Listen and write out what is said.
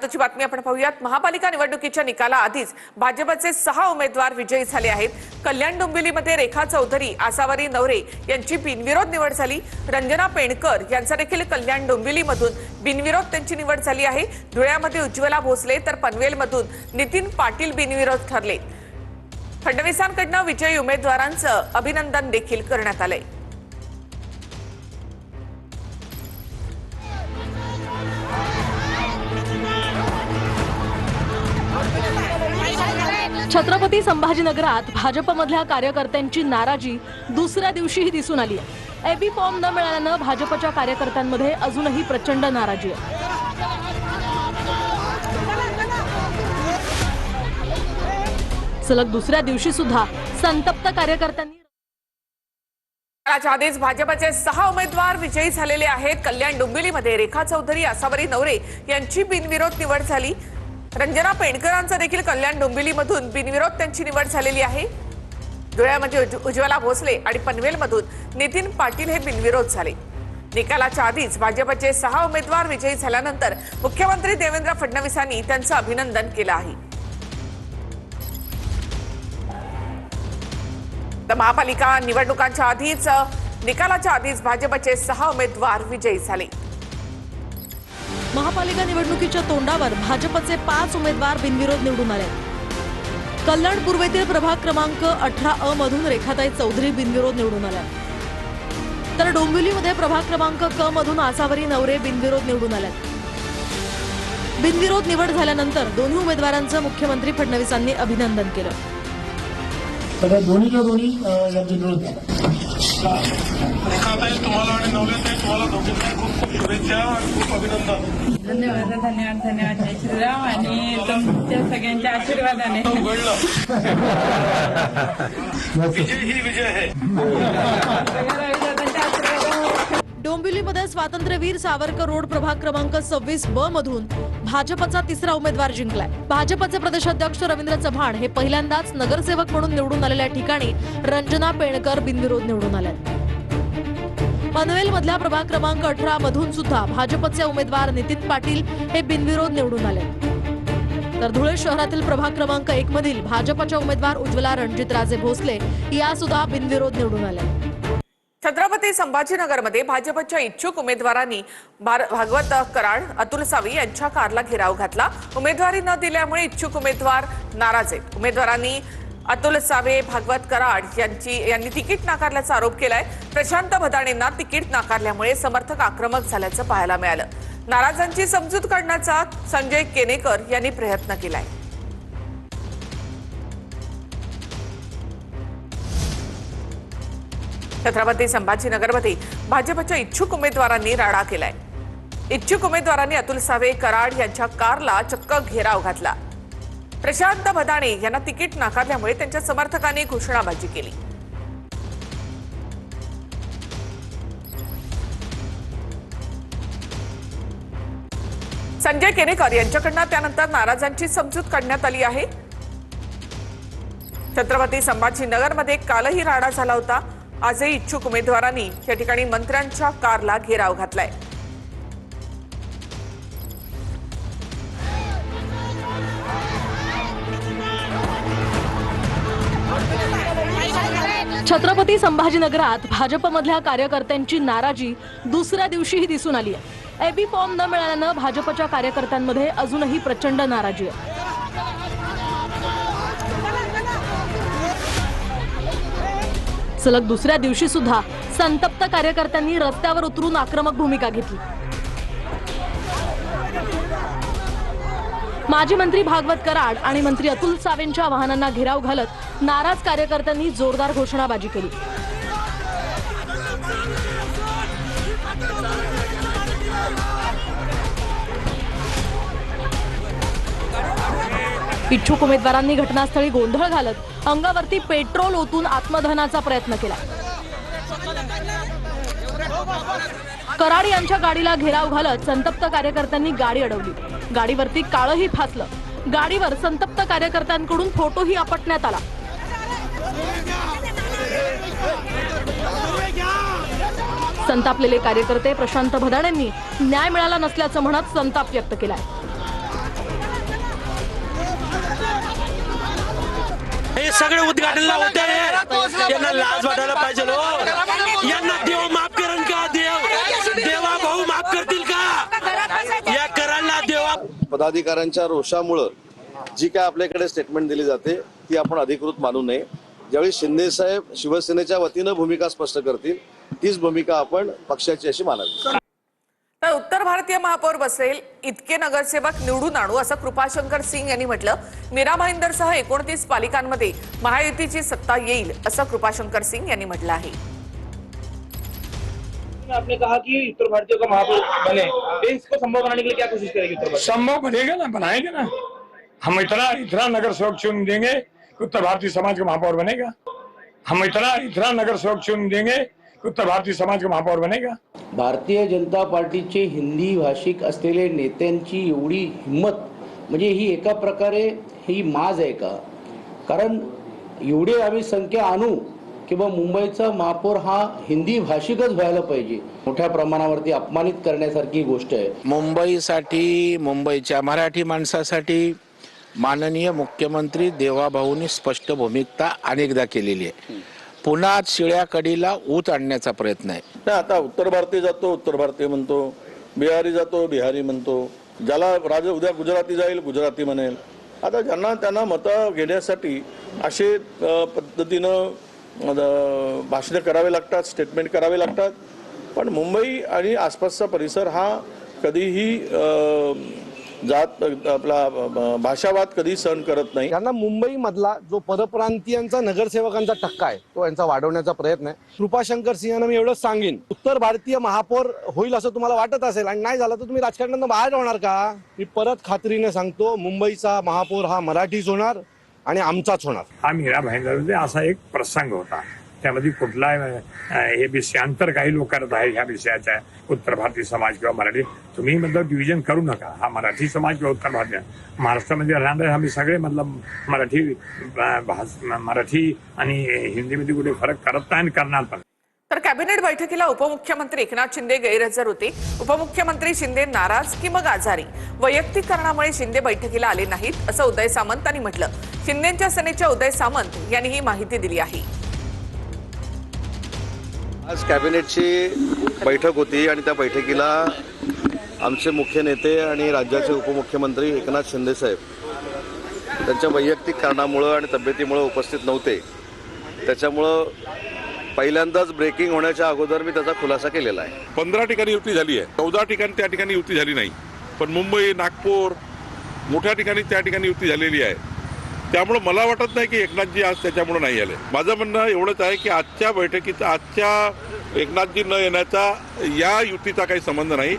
आजची बातमी आपण पाहूयात। महापालिका निवडणुकीच्या निकालाआधीच भाजपचे 6 उमेदवार विजयी झाले आहेत। कल्याण डोंबिवलीमध्ये रेखा चौधरी, आसावरी नवरे यांची बिनविरोध निवड झाली। रंजना पेणकर यांचा देखील कल्याण डोंबिवलीमधून बिनविरोध त्यांची निवड झाली आहे। धुळ्यामध्ये उज्ज्वला भोसले तर पनवेलमधून नितीन पाटील बिनविरोध ठरले। फडणवीसांकडून विजयी उमेदवारांचं अभिनंदन देखील करण्यात आले। छत्रपती संभाजीनगरात भाजपमधल्या कार्यकर्त्यांची नाराजी दुसऱ्या दिवशीही दिसून आली आहे। एबी फॉर्म न मिळाल्यानं भाजपच्या कार्यकर्त्यांमध्ये अजूनही प्रचंड नाराजी आहे। सलग दुसऱ्या दिवशी सुद्धा संतप्त कार्यकर्त्यांनी आधीच भाजपचे 6 उमेदवार विजयी झालेले आहेत। कल्याण डोंबिवलीमध्ये रेखा चौधरी, आसावरी नवरे यांची बिनविरोध निवड झाली। रंजना पेणकरांचा देखील कल्याण डोंबिवलीमधून बिनविरोध त्यांची निवड झालेली आहे। धुळ्यामध्ये उज्ज्वला भोसले आणि पनवेलमधून नितीन पाटील हे बिनविरोध झाले। निकालाच्या आधीच भाजपचे 6 उमेदवार विजयी झाल्यानंतर मुख्यमंत्री देवेंद्र फडणवीसांनी त्यांचं अभिनंदन केलं आहे। तर महापालिका निवडणुकांच्या आधीच निकालाच्या आधीच भाजपचे 6 उमेदवार विजयी झाले। महापालिका निवडणुकीच्या तोंडावर भाजपचे 5 उमेदवार बिनविरोध निवडून आले। कल्याण पूर्वेतील प्रभाग क्रमांक 18 मधून रेखाताई चौधरी बिनविरोध निवडून आल्या, तर डोंबिवलीमध्ये प्रभाग क्रमांक क मधून आसावरी नवरे बिनविरोध निवडून आल्या। बिनविरोध निवड झाल्यानंतर दोन्ही उमेदवारांचं मुख्यमंत्री फडणवीसांनी अभिनंदन केलं। सगळ्या दोन्ही यांचा विरोध झाला। रेखाताई तुम्हाला आणि नवलेताई तुम्हाला दोघींना खूप खूप शुभेच्छा आणि खूप अभिनंदन। धन्यवाद जय श्रीराम आणि तुमच्या सगळ्यांच्या आशीर्वादाने उघडलं। विजय ही विजय आहे। डोंबिवलीमध्ये स्वातंत्र्यवीर सावरकर रोड प्रभाग क्रमांक 26 ब मधून भाजपचा 3रा उमेदवार जिंकलाय। भाजपचे प्रदेशाध्यक्ष रवींद्र चव्हाण हे पहिल्यांदाच नगरसेवक म्हणून निवडून आलेल्या ठिकाणी रंजना पेणकर बिनविरोध निवडून आल्या। पनवेलमधल्या प्रभाग क्रमांक 18 मधून सुद्धा भाजपचे उमेदवार नितीन पाटील हे बिनविरोध निवडून आले। तर धुळे शहरातील प्रभाग क्रमांक 1 मधील भाजपच्या उमेदवार उज्ज्वला रणजितराजे भोसले या सुद्धा बिनविरोध निवडून आल्या। छत्रपती संभाजीनगरमध्ये भाजपच्या इच्छुक उमेदवारांनी भागवत कराड, अतुल सावे यांच्या कारला घेराव घातला। उमेदवारी न दिल्यामुळे इच्छुक उमेदवार नाराज आहेत। उमेदवारांनी अतुल सावे, भागवत कराड यांनी तिकीट नाकारल्याचा आरोप केलाय। प्रशांत भदाणेंना तिकीट नाकारल्यामुळे समर्थक आक्रमक झाल्याचं पाहायला मिळालं। नाराजांची समजूत काढण्याचा संजय केनेकर यांनी प्रयत्न केलाय। छत्रपती संभाजीनगरमध्ये भाजपच्या इच्छुक उमेदवारांनी राडा केलाय। इच्छुक उमेदवारांनी अतुल सावे, कराड यांच्या कारला चक्क घेराव घातला। प्रशांत भदाणे यांना तिकीट नाकारल्यामुळे त्यांच्या समर्थकांनी घोषणाबाजी केली। संजय केनेकर यांच्याकडून त्यानंतर नाराजांची समजूत काढण्यात आली आहे। छत्रपती संभाजीनगरमध्ये कालही राडा झाला होता। आजही इच्छुक उमेदवारांनी या ठिकाणी मंत्र्यांच्या कारला घेराव घातलाय। छत्रपती संभाजीनगरात भाजपमधल्या कार्यकर्त्यांची नाराजी दुसऱ्या दिवशीही दिसून आली आहे। एबी फॉर्म न मिळाल्यानं भाजपच्या कार्यकर्त्यांमध्ये अजूनही प्रचंड नाराजी आहे। सलग दुसऱ्या दिवशी सुद्धा संतप्त कार्यकर्त्यांनी रस्त्यावर उतरून आक्रमक भूमिका घेतली। माजी मंत्री भागवत कराड आणि मंत्री अतुल सावेंच्या वाहनांना घेराव घालत नाराज कार्यकर्त्यांनी जोरदार घोषणाबाजी केली। इच्छुक उमेदवारांनी घटनास्थळी गोंधळ घालत अंगावरती पेट्रोल ओतून आत्मदहनाचा प्रयत्न केला। कराड यांच्या गाडीला घेराव घालत संतप्त कार्यकर्त्यांनी गाडी अडवली। गाडीवरती काळही फासलं। गाडीवर संतप्त कार्यकर्त्यांकडून फोटोही आपटण्यात आला। संतापलेले कार्यकर्ते प्रशांत भदाणेंनी न्याय मिळाला नसल्याचं म्हणत संताप व्यक्त केलाय। सगळे उद्घाटनला होते यांना लाज वाटायला पाहिजे हो. यांना देव माफ करेन का? देवा भाऊ माफ करतील का? या कराडला देवा. पदाधिकाऱ्यांच्या रोषामुळं जी काय आपल्याकडे स्टेटमेंट दिली जाते ती आपण अधिकृत मानू नये. ज्यावेळी शिंदे साहेब शिवसेनेच्या वतीनं भूमिका स्पष्ट करतील तीच भूमिका आपण पक्षाची अशी मानावी. तर उत्तर भारतीय महापौर बसेल इतके नगरसेवक निवडून आणू असं कृपाशंकर सिंग यांनी म्हटलं. मीरा भाईंदरसह 29 पालिकांमध्ये महायुतीची सत्ता येईल असं कृपाशंकर सिंग यांनी म्हटलं आहे. आपने कहा कि उत्तर भारतीय का महापौर बने, तो इसको संभव बनाने के लिए क्या कोशिश करेगी उत्तर भारत? संभव बनेगा ना, बनाएंगे ना. हम इतना नगर सेवक चुन देंगे कि उत्तर भारतीय समाज का महापौर बनेगा. हम इतना नगर सेवक चुन देंगे कि उत्तर भारतीय समाज का महापौर बनेगा. भारतीय जनता पार्टीचे हिंदी भाषिक असलेले नेत्यांची एवढी हिंमत, म्हणजे ही एका प्रकारे ही माज आहे का? कारण एवढे आम्ही संख्या आणू किंवा मुंबईचा महापौर हा हिंदी भाषिकच व्हायला पाहिजे, मोठ्या प्रमाणावरती अपमानित करण्यासारखी गोष्ट आहे. मुंबईसाठी, मुंबईच्या मराठी माणसासाठी माननीय मुख्यमंत्री देवाभाऊंनी स्पष्ट भूमिका अनेकदा केलेली आहे. पुन्हा शिळ्या कडीला ऊत आणण्याचा प्रयत्न आहे. आता उत्तर भारतीय जातो उत्तर भारतीय म्हणतो, बिहारी जातो बिहारी म्हणतो, ज्याला राजा उद्या गुजराती जाईल गुजराती म्हणेल. आता ज्यांना त्यांना मतं घेण्यासाठी असे पद्धतीनं भाषणे करावे लागतात, स्टेटमेंट करावे लागतात. पण मुंबई आणि आसपासचा परिसर हा कधीही जात आपला भाषावाद कधी सहन करत नाही. यांना मुंबई मधला जो परप्रांतीयांचा नगरसेवकांचा टक्का आहे तो यांचा वाढवण्याचा प्रयत्न आहे. कृपाशंकर सिंहांना मी एवढंच सांगेन, उत्तर भारतीय महापौर होईल असं तुम्हाला वाटत असेल आणि नाही झालं तर तुम्ही राजकारणातून बाहेर होणार का? मी परत खात्रीने सांगतो, मुंबईचा महापौर हा मराठीच होणार आणि आमचाच होणार. हा मीरा भाईंदर असा एक प्रसंग होता, त्यामध्ये कुठला हे विषयांतर काही लोक करत आहे ह्या विषयाच्या, उत्तर भारतीय समाज किंवा मराठी. तुम्ही मतलब डिव्हिजन करू नका. हा मराठी समाज किंवा उत्तर भारतीय, महाराष्ट्रामध्ये राहणारे आम्ही सगळे मतलब मराठी आणि हिंदीमध्ये कुठे फरक करत नाही आणि करणार पण. तर कॅबिनेट बैठकीला उपमुख्यमंत्री एकनाथ शिंदे गैरहजर होते. उपमुख्यमंत्री शिंदे नाराज की मग आजारी? वैयक्तिक कारणामुळे शिंदे बैठकीला आले नाहीत असं उदय सामंत यांनी म्हटलं. शिंदेच्या सेनेच्या उदय सामंत यांनी ही माहिती दिली आहे. आज कॅबिनेटची बैठक होती आणि त्या बैठकीला आमचे मुख्य नेते आणि राज्याचे उपमुख्यमंत्री एकनाथ शिंदे साहेब त्यांच्या वैयक्तिक कारणामुळं आणि तब्येतीमुळं उपस्थित नव्हते. त्याच्यामुळं पहिल्यांदाच ब्रेकिंग होण्याच्या अगोदर मी त्याचा खुलासा केलेला आहे. 15 ठिकाणी युती झाली आहे, 14 ठिकाणी त्या ठिकाणी युती झाली नाही. पण मुंबई, नागपूर मोठ्या ठिकाणी त्या ठिकाणी युती झालेली आहे. त्यामुळे मला वाटत नाही की एकनाथजी आज त्याच्यामुळे नाही आले. माझं म्हणणं एवढंच आहे की आजच्या बैठकीचा, आजच्या एकनाथजी न येण्याचा या युतीचा काही संबंध नाही.